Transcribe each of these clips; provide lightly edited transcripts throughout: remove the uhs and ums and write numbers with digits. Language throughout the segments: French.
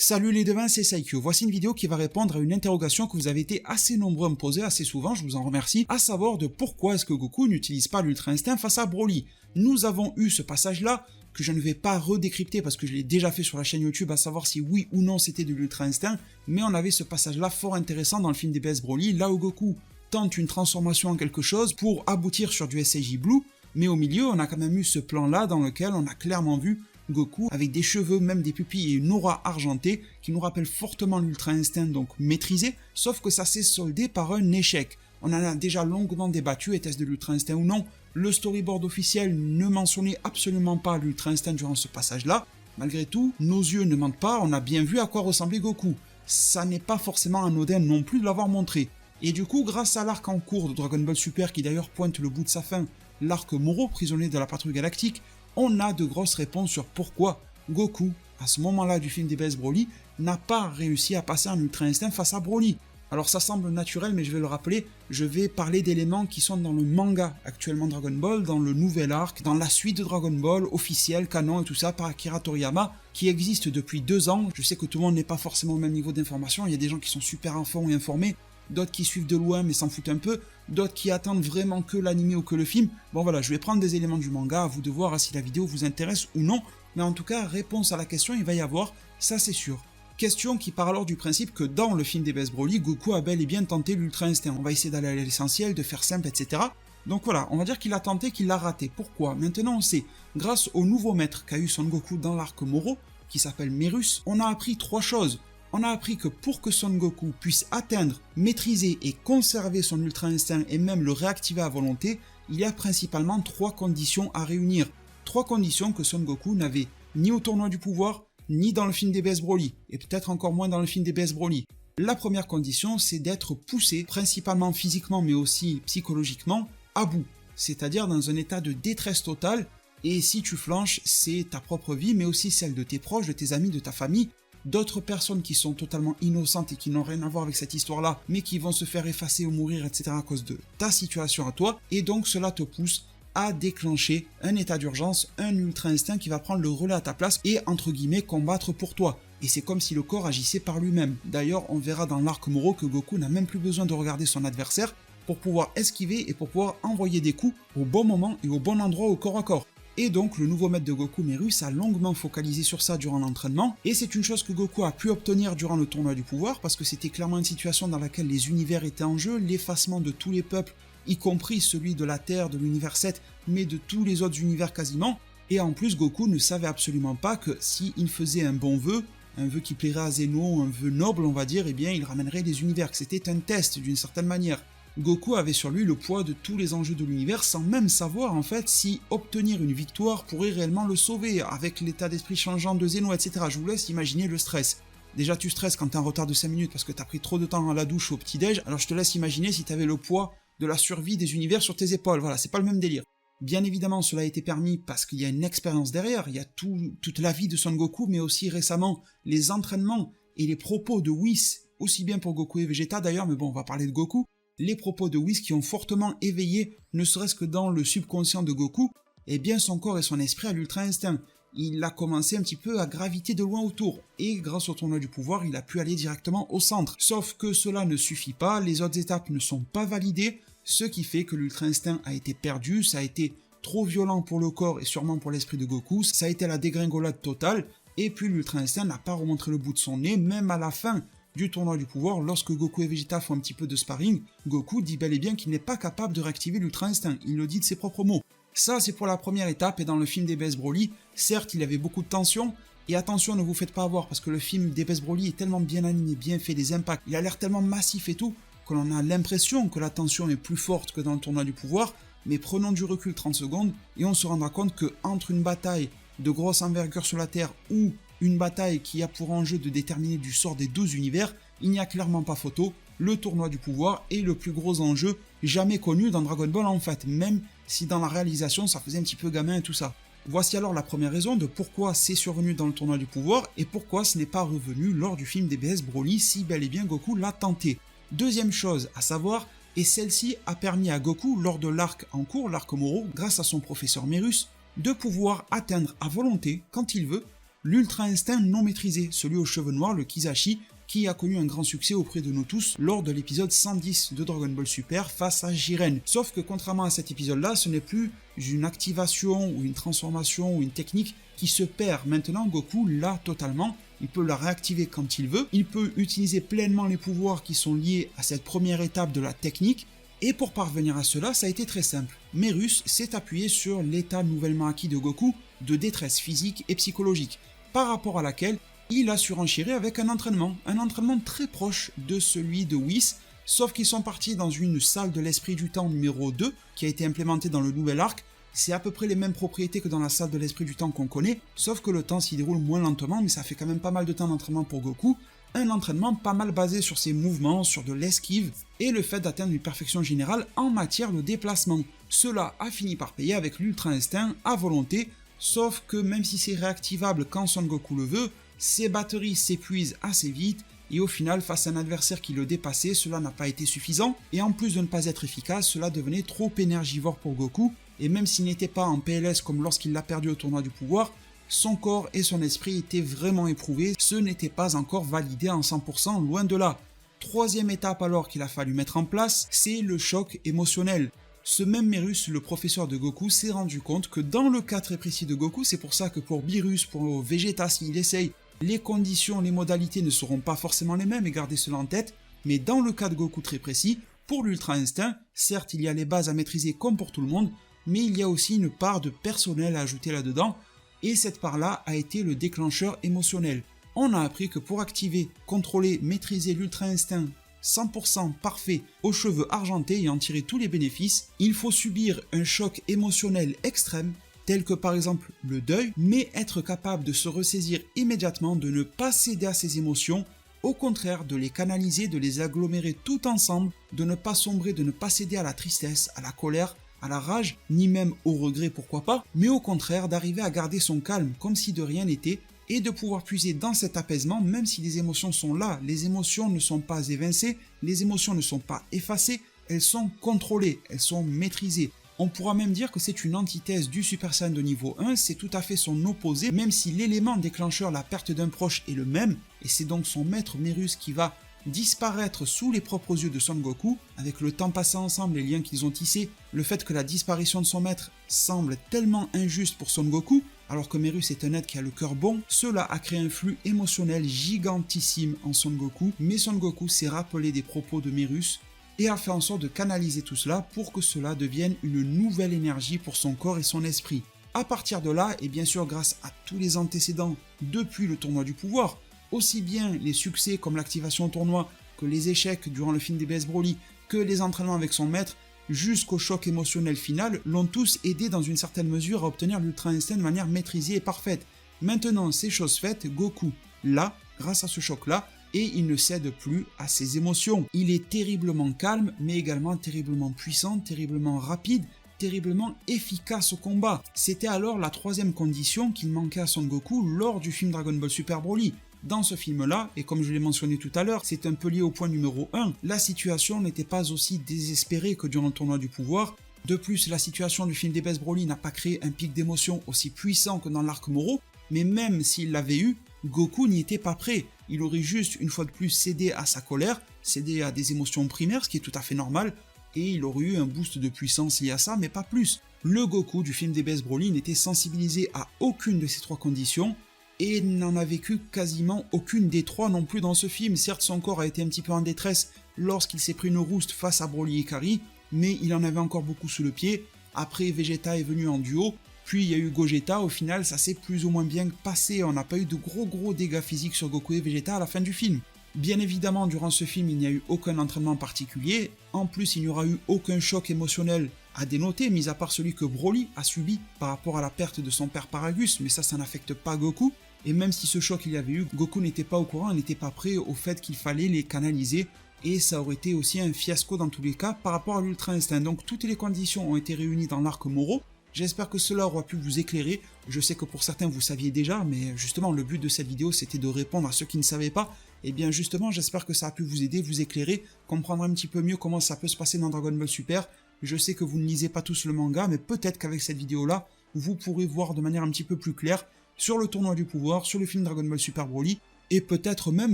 Salut les devins, c'est Saikyo. Voici une vidéo qui va répondre à une interrogation que vous avez été assez nombreux à me poser assez souvent, je vous en remercie, à savoir de pourquoi est-ce que Goku n'utilise pas l'Ultra Instinct face à Broly. Nous avons eu ce passage-là, que je ne vais pas redécrypter parce que je l'ai déjà fait sur la chaîne YouTube, à savoir si oui ou non c'était de l'Ultra Instinct, mais on avait ce passage-là fort intéressant dans le film DBS Broly, là où Goku tente une transformation en quelque chose pour aboutir sur du SAJ Blue, mais au milieu on a quand même eu ce plan-là dans lequel on a clairement vu Goku avec des cheveux, même des pupilles et une aura argentée qui nous rappelle fortement l'Ultra Instinct, donc maîtrisé, sauf que ça s'est soldé par un échec. On en a déjà longuement débattu, était-ce de l'Ultra Instinct ou non. Le storyboard officiel ne mentionnait absolument pas l'Ultra Instinct durant ce passage-là. Malgré tout, nos yeux ne mentent pas, on a bien vu à quoi ressemblait Goku. Ça n'est pas forcément anodin non plus de l'avoir montré. Et du coup, grâce à l'arc en cours de Dragon Ball Super qui d'ailleurs pointe le bout de sa fin, l'arc Moro, prisonnier de la patrouille galactique, on a de grosses réponses sur pourquoi Goku, à ce moment-là du film DBS Broly, n'a pas réussi à passer un Ultra Instinct face à Broly. Alors ça semble naturel, mais je vais le rappeler, je vais parler d'éléments qui sont dans le manga actuellement Dragon Ball, dans le nouvel arc, dans la suite de Dragon Ball, officiel, canon et tout ça, par Akira Toriyama, qui existe depuis 2 ans. Je sais que tout le monde n'est pas forcément au même niveau d'information, il y a des gens qui sont super informés et informés, d'autres qui suivent de loin mais s'en foutent un peu, d'autres qui attendent vraiment que l'anime ou que le film. Bon voilà, je vais prendre des éléments du manga, à vous de voir si la vidéo vous intéresse ou non, mais en tout cas, réponse à la question, il va y avoir, ça c'est sûr. Question qui part alors du principe que dans le film DBS Broly, Goku a bel et bien tenté l'Ultra Instinct. On va essayer d'aller à l'essentiel, de faire simple, etc. Donc voilà, on va dire qu'il a tenté, qu'il l'a raté. Pourquoi? Maintenant on sait, grâce au nouveau maître qu'a eu Son Goku dans l'arc Moro, qui s'appelle Merus, on a appris 3 choses. On a appris que pour que Son Goku puisse atteindre, maîtriser et conserver son Ultra Instinct et même le réactiver à volonté, il y a principalement 3 conditions à réunir. 3 conditions que Son Goku n'avait ni au tournoi du pouvoir, ni dans le film DBS Broly, et peut-être encore moins dans le film DBS Broly. La première condition, c'est d'être poussé, principalement physiquement mais aussi psychologiquement, à bout, c'est-à-dire dans un état de détresse totale, et si tu flanches, c'est ta propre vie, mais aussi celle de tes proches, de tes amis, de ta famille, d'autres personnes qui sont totalement innocentes et qui n'ont rien à voir avec cette histoire-là, mais qui vont se faire effacer ou mourir, etc. à cause de ta situation à toi, et donc cela te pousse à déclencher un état d'urgence, un Ultra Instinct qui va prendre le relais à ta place et entre guillemets combattre pour toi. Et c'est comme si le corps agissait par lui-même. D'ailleurs, on verra dans l'arc Moro que Goku n'a même plus besoin de regarder son adversaire pour pouvoir esquiver et pour pouvoir envoyer des coups au bon moment et au bon endroit au corps à corps. Et donc le nouveau maître de Goku, Merus, a longuement focalisé sur ça durant l'entraînement, et c'est une chose que Goku a pu obtenir durant le tournoi du pouvoir, parce que c'était clairement une situation dans laquelle les univers étaient en jeu, l'effacement de tous les peuples, y compris celui de la Terre, de l'univers 7, mais de tous les autres univers quasiment, et en plus Goku ne savait absolument pas que s'il faisait un bon vœu, un vœu qui plairait à Zeno, un vœu noble on va dire, eh bien il ramènerait les univers, que c'était un test d'une certaine manière. Goku avait sur lui le poids de tous les enjeux de l'univers sans même savoir en fait si obtenir une victoire pourrait réellement le sauver, avec l'état d'esprit changeant de Zeno, etc. Je vous laisse imaginer le stress. Déjà tu stresses quand t'es en retard de 5 minutes parce que t'as pris trop de temps à la douche au petit-déj, alors je te laisse imaginer si t'avais le poids de la survie des univers sur tes épaules, voilà, c'est pas le même délire. Bien évidemment cela a été permis parce qu'il y a une expérience derrière, il y a toute la vie de Son Goku, mais aussi récemment les entraînements et les propos de Whis, aussi bien pour Goku et Vegeta d'ailleurs, mais bon on va parler de Goku, les propos de Whis qui ont fortement éveillé, ne serait-ce que dans le subconscient de Goku, eh bien son corps et son esprit à l'Ultra Instinct. Il a commencé un petit peu à graviter de loin autour, et grâce au tournoi du pouvoir, il a pu aller directement au centre. Sauf que cela ne suffit pas, les autres étapes ne sont pas validées, ce qui fait que l'Ultra Instinct a été perdu, ça a été trop violent pour le corps et sûrement pour l'esprit de Goku, ça a été la dégringolade totale, et puis l'Ultra Instinct n'a pas remontré le bout de son nez, même à la fin du tournoi du pouvoir, lorsque Goku et Vegeta font un petit peu de sparring, Goku dit bel et bien qu'il n'est pas capable de réactiver l'Ultra Instinct, il le dit de ses propres mots. Ça c'est pour la première étape, et dans le film DBS Broly, certes il y avait beaucoup de tension, et attention ne vous faites pas avoir parce que le film DBS Broly est tellement bien animé, bien fait, les impacts, il a l'air tellement massif et tout, que l'on a l'impression que la tension est plus forte que dans le tournoi du pouvoir, mais prenons du recul 30 secondes, et on se rendra compte que entre une bataille de grosse envergure sur la Terre ou une bataille qui a pour enjeu de déterminer du sort des 12 univers, il n'y a clairement pas photo, le tournoi du pouvoir est le plus gros enjeu jamais connu dans Dragon Ball en fait, même si dans la réalisation ça faisait un petit peu gamin et tout ça. Voici alors la première raison de pourquoi c'est survenu dans le tournoi du pouvoir et pourquoi ce n'est pas revenu lors du film DBS Broly si bel et bien Goku l'a tenté. Deuxième chose à savoir, et celle-ci a permis à Goku lors de l'arc en cours, l'arc Moro, grâce à son professeur Merus, de pouvoir atteindre à volonté, quand il veut, l'Ultra Instinct non maîtrisé, celui aux cheveux noirs, le Kizashi, qui a connu un grand succès auprès de nous tous lors de l'épisode 110 de Dragon Ball Super face à Jiren. Sauf que contrairement à cet épisode-là, ce n'est plus une activation ou une transformation ou une technique qui se perd. Maintenant, Goku l'a totalement, il peut la réactiver quand il veut, il peut utiliser pleinement les pouvoirs qui sont liés à cette première étape de la technique, et pour parvenir à cela, ça a été très simple. Merus s'est appuyé sur l'état nouvellement acquis de Goku de détresse physique et psychologique, par rapport à laquelle il a surenchéré avec un entraînement très proche de celui de Whis, sauf qu'ils sont partis dans une salle de l'esprit du temps numéro 2 qui a été implémentée dans le nouvel arc. C'est à peu près les mêmes propriétés que dans la salle de l'esprit du temps qu'on connaît, sauf que le temps s'y déroule moins lentement, mais ça fait quand même pas mal de temps d'entraînement pour Goku. Un entraînement pas mal basé sur ses mouvements, sur de l'esquive, et le fait d'atteindre une perfection générale en matière de déplacement. Cela a fini par payer avec l'Ultra Instinct à volonté, sauf que même si c'est réactivable quand Son Goku le veut, ses batteries s'épuisent assez vite, et au final, face à un adversaire qui le dépassait, cela n'a pas été suffisant, et en plus de ne pas être efficace, cela devenait trop énergivore pour Goku, et même s'il n'était pas en PLS comme lorsqu'il l'a perdu au tournoi du pouvoir, son corps et son esprit étaient vraiment éprouvés, ce n'était pas encore validé en 100%, loin de là. Troisième étape alors qu'il a fallu mettre en place, c'est le choc émotionnel. Ce même Merus, le professeur de Goku, s'est rendu compte que dans le cas très précis de Goku, c'est pour ça que pour Beerus, pour Vegeta, s'il essaye, les conditions, les modalités ne seront pas forcément les mêmes et gardez cela en tête, mais dans le cas de Goku très précis, pour l'Ultra Instinct, certes il y a les bases à maîtriser comme pour tout le monde, mais il y a aussi une part de personnel à ajouter là-dedans, et cette part-là a été le déclencheur émotionnel. On a appris que pour activer, contrôler, maîtriser l'Ultra Instinct 100% parfait aux cheveux argentés et en tirer tous les bénéfices, il faut subir un choc émotionnel extrême, tel que par exemple le deuil, mais être capable de se ressaisir immédiatement, de ne pas céder à ses émotions, au contraire de les canaliser, de les agglomérer tout ensemble, de ne pas sombrer, de ne pas céder à la tristesse, à la colère, à la rage, ni même au regret pourquoi pas, mais au contraire d'arriver à garder son calme comme si de rien n'était, et de pouvoir puiser dans cet apaisement même si les émotions sont là. Les émotions ne sont pas évincées, les émotions ne sont pas effacées, elles sont contrôlées, elles sont maîtrisées. On pourra même dire que c'est une antithèse du Super Saiyan de niveau 1, c'est tout à fait son opposé, même si l'élément déclencheur, la perte d'un proche, est le même, et c'est donc son maître Merus qui va disparaître sous les propres yeux de Son Goku, avec le temps passé ensemble, les liens qu'ils ont tissés, le fait que la disparition de son maître semble tellement injuste pour Son Goku, alors que Merus est un être qui a le cœur bon, cela a créé un flux émotionnel gigantissime en Son Goku, mais Son Goku s'est rappelé des propos de Merus, et a fait en sorte de canaliser tout cela pour que cela devienne une nouvelle énergie pour son corps et son esprit. À partir de là, et bien sûr grâce à tous les antécédents depuis le tournoi du pouvoir, aussi bien les succès comme l'activation au tournoi, que les échecs durant le film d'Ebes Broly, que les entraînements avec son maître, jusqu'au choc émotionnel final, l'ont tous aidé dans une certaine mesure à obtenir l'Ultra Instinct de manière maîtrisée et parfaite. Maintenant, c'est chose faite, Goku, là, grâce à ce choc-là, et il ne cède plus à ses émotions. Il est terriblement calme, mais également terriblement puissant, terriblement rapide, terriblement efficace au combat. C'était alors la troisième condition qu'il manquait à Son Goku lors du film Dragon Ball Super Broly. Dans ce film-là, et comme je l'ai mentionné tout à l'heure, c'est un peu lié au point numéro 1, la situation n'était pas aussi désespérée que durant le tournoi du pouvoir. De plus, la situation du film d'Ebes Broly n'a pas créé un pic d'émotion aussi puissant que dans l'arc Moro, mais même s'il l'avait eu, Goku n'y était pas prêt. Il aurait juste, une fois de plus, cédé à sa colère, cédé à des émotions primaires, ce qui est tout à fait normal, et il aurait eu un boost de puissance lié à ça, mais pas plus. Le Goku du film d'Ebes Broly n'était sensibilisé à aucune de ces trois conditions, et n'en a vécu quasiment aucune des trois non plus dans ce film. Certes, son corps a été un petit peu en détresse lorsqu'il s'est pris une rouste face à Broly et Kari, mais il en avait encore beaucoup sous le pied. Après, Vegeta est venu en duo, puis il y a eu Gogeta, au final ça s'est plus ou moins bien passé, on n'a pas eu de gros dégâts physiques sur Goku et Vegeta à la fin du film. Bien évidemment, durant ce film, il n'y a eu aucun entraînement particulier, en plus il n'y aura eu aucun choc émotionnel à dénoter, mis à part celui que Broly a subi par rapport à la perte de son père Paragus, mais ça n'affecte pas Goku, et même si ce choc il y avait eu, Goku n'était pas au courant, n'était pas prêt au fait qu'il fallait les canaliser, et ça aurait été aussi un fiasco dans tous les cas par rapport à l'Ultra Instinct. Donc toutes les conditions ont été réunies dans l'arc Moro. J'espère que cela aura pu vous éclairer. Je sais que pour certains vous saviez déjà, mais justement le but de cette vidéo c'était de répondre à ceux qui ne savaient pas. Et bien justement j'espère que ça a pu vous aider, vous éclairer, comprendre un petit peu mieux comment ça peut se passer dans Dragon Ball Super. Je sais que vous ne lisez pas tous le manga, mais peut-être qu'avec cette vidéo là, vous pourrez voir de manière un petit peu plus claire sur le tournoi du pouvoir, sur le film Dragon Ball Super Broly, et peut-être même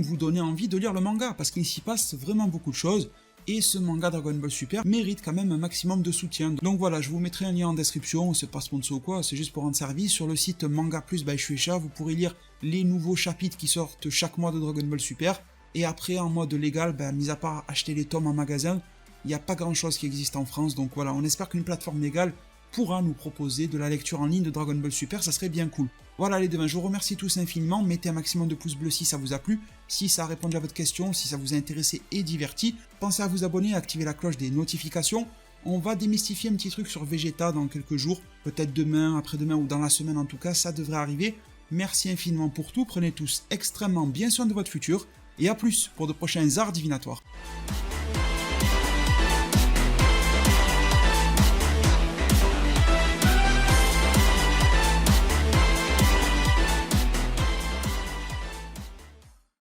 vous donner envie de lire le manga, parce qu'il s'y passe vraiment beaucoup de choses, et ce manga Dragon Ball Super mérite quand même un maximum de soutien. Donc voilà, je vous mettrai un lien en description, c'est pas sponsor ou quoi, c'est juste pour rendre service. Sur le site Manga Plus by Shueisha, vous pourrez lire les nouveaux chapitres qui sortent chaque mois de Dragon Ball Super, et après en mode légal, mis à part acheter les tomes en magasin, il n'y a pas grand chose qui existe en France, donc voilà, on espère qu'une plateforme légale pourra nous proposer de la lecture en ligne de Dragon Ball Super, ça serait bien cool. Voilà les devins, je vous remercie tous infiniment, mettez un maximum de pouces bleus si ça vous a plu, si ça a répondu à votre question, si ça vous a intéressé et diverti, pensez à vous abonner et à activer la cloche des notifications. On va démystifier un petit truc sur Vegeta dans quelques jours, peut-être demain, après-demain ou dans la semaine en tout cas, ça devrait arriver. Merci infiniment pour tout, prenez tous extrêmement bien soin de votre futur, et à plus pour de prochains arts divinatoires.